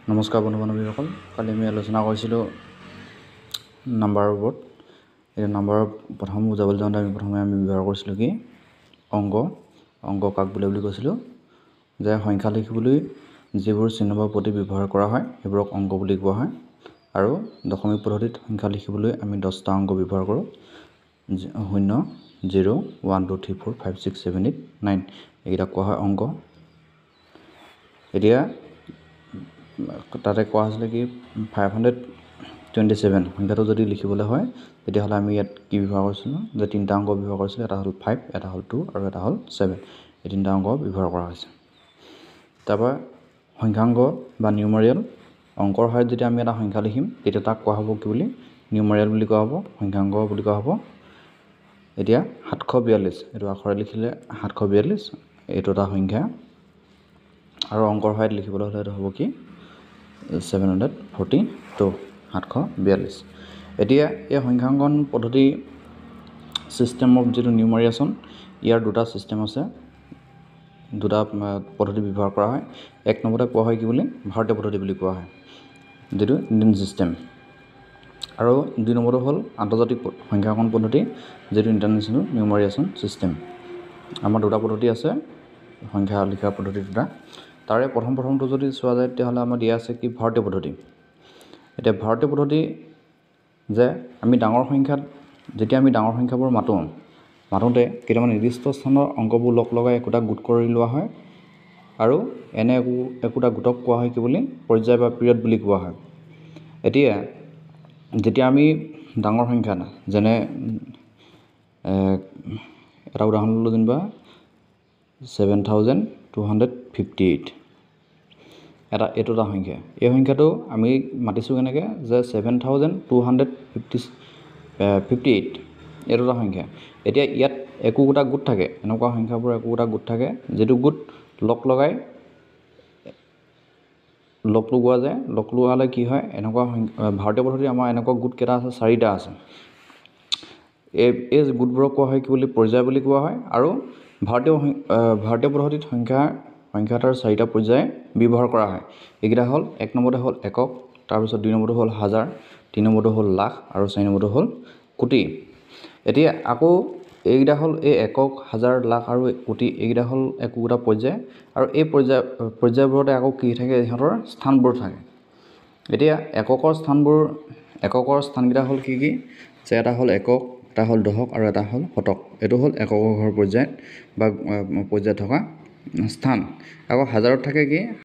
নমস্কাৰ বন্ধু বান্ধৱীসকল, কালি আমি আলোচনা কৰিছিলোঁ নাম্বাৰৰ ওপৰত। এই নাম্বাৰৰ প্ৰথম বুজাবলৈ যাওঁতে প্ৰথমে আমি ব্যৱহাৰ কৰিছিলোঁ কি অংক কাক বুলি কৈছিলোঁ যে সংখ্যা লিখিবলৈ যিবোৰ চিহ্ন বা প্ৰতীক ব্যৱহাৰ কৰা হয় সেইবোৰক অংক বুলি কোৱা হয়। আৰু দশমিক পদ্ধতিত সংখ্যা লিখিবলৈ আমি 10টা অংক ব্যৱহাৰ কৰোঁ। 0, 0, 1, 2, 3, 4, 5, 6, 7, 8, 9 এইকেইটা কোৱা হয় অংক। এতিয়া তাতে কোৱা হৈছিলে কি 527 সংখ্যাটো যদি লিখিবলৈ হয় তেতিয়াহ'লে আমি ইয়াত কি ব্যৱহাৰ কৰিছিলোঁ যে 3টা অংক ব্যৱহাৰ কৰিছিলোঁ। এটা হ'ল 5, এটা হ'ল 2 আৰু এটা হ'ল 7। এই 3টা অংক ব্যৱহাৰ কৰা হৈছে। তাৰপৰা সংখ্যাংক বা নিউমাৰিয়েল অংকৰ সহায়ত যেতিয়া আমি এটা সংখ্যা লিখিম তেতিয়া তাক কোৱা হ'ব কি বুলি নিউমাৰিয়েল বুলি কোৱা হ'ব, সংখ্যাংক বুলি কোৱা হ'ব। এতিয়া 742 এইটো আখৰে লিখিলে 742 এইটো এটা সংখ্যা আৰু অংকৰ সহায়ত লিখিবলৈ হ'লে এইটো হ'ব কি 742 742। এতিয়া এই সংখ্যাংকন পদ্ধতি চিষ্টেম অফ যিটো নিউমাৰিয়েশ্যন ইয়াৰ দুটা চিষ্টেম আছে, দুটা পদ্ধতি ব্যৱহাৰ কৰা হয়। এক নম্বৰতে কোৱা হয় কি বুলি ভাৰতীয় পদ্ধতি বুলি কোৱা হয়, যিটো ইণ্ডিয়ান চিষ্টেম। আৰু 2 নম্বৰটো হ'ল আন্তৰ্জাতিক সংখ্যাংকন পদ্ধতি, যিটো ইণ্টাৰনেশ্যনেল নিউমাৰিয়েশ্যন চিষ্টেম। আমাৰ দুটা পদ্ধতি আছে সংখ্যা লিখাৰ পদ্ধতি দুটা। তাৰে প্ৰথমটো যদি চোৱা যায় তেতিয়াহ'লে আমাৰ দিয়া আছে কি ভাৰতীয় পদ্ধতি। এতিয়া ভাৰতীয় পদ্ধতি যে আমি ডাঙৰ সংখ্যাবোৰ মাতোঁতে কেইটামান নিৰ্দিষ্ট স্থানৰ অংকবোৰ লগাই একোটা গোট কৰি লোৱা হয় আৰু এনে একোটা গোটক কোৱা হয় কি বুলি পৰ্যায় বা পিৰিয়ড বুলি কোৱা হয়। এতিয়া যেতিয়া আমি ডাঙৰ সংখ্যা যেনে এটা উদাহৰণ ল'লোঁ যেনিবা 7258 এইটো এটা সংখ্যা। এই সংখ্যাটো আমি মাতিছোঁ কেনেকৈ যে 7258 এইটো এটা সংখ্যা। এতিয়া ইয়াত একোটা গোট থাকে, এনেকুৱা সংখ্যাবোৰ একোটা গোট থাকে যিটো গোট লগ লগোৱা যায়। লগ লগালে কি হয় এনেকুৱা ভাৰতীয় পদ্ধতি আমাৰ এনেকুৱা গোট কেইটা আছে 4টা আছে। এই গোটবোৰক কোৱা হয় কি বুলি পৰ্যায় বুলি কোৱা হয়। আৰু ভাৰতীয় পদ্ধতিত সংখ্যা এটাৰ 4টা পৰ্যায় ব্যৱহাৰ কৰা হয়। এইকেইটা হ'ল 1 নম্বৰতে হ'ল একক, তাৰপিছত 2 নম্বৰটো হ'ল হাজাৰ, 3 নম্বৰটো হ'ল লাখ আৰু 4 নম্বৰটো হ'ল কোটি। এতিয়া আকৌ এইকেইটা হ'ল এই একক, হাজাৰ, লাখ আৰু কোটি এইকেইটা হ'ল একোটা পৰ্যায়। আৰু এই পৰ্যায়বোৰতে আকৌ কি থাকে সিহঁতৰ স্থানবোৰ থাকে। এতিয়া এককৰ স্থানকেইটা হ'ল কি যে এটা হ'ল একক, এটা হ'ল দশক আৰু এটা হ'ল শতক। এইটো হ'ল একক ঘৰ পৰ্যায়ত বা পৰ্যায়ত থকা স্থান। আকৌ হাজাৰত থাকে কি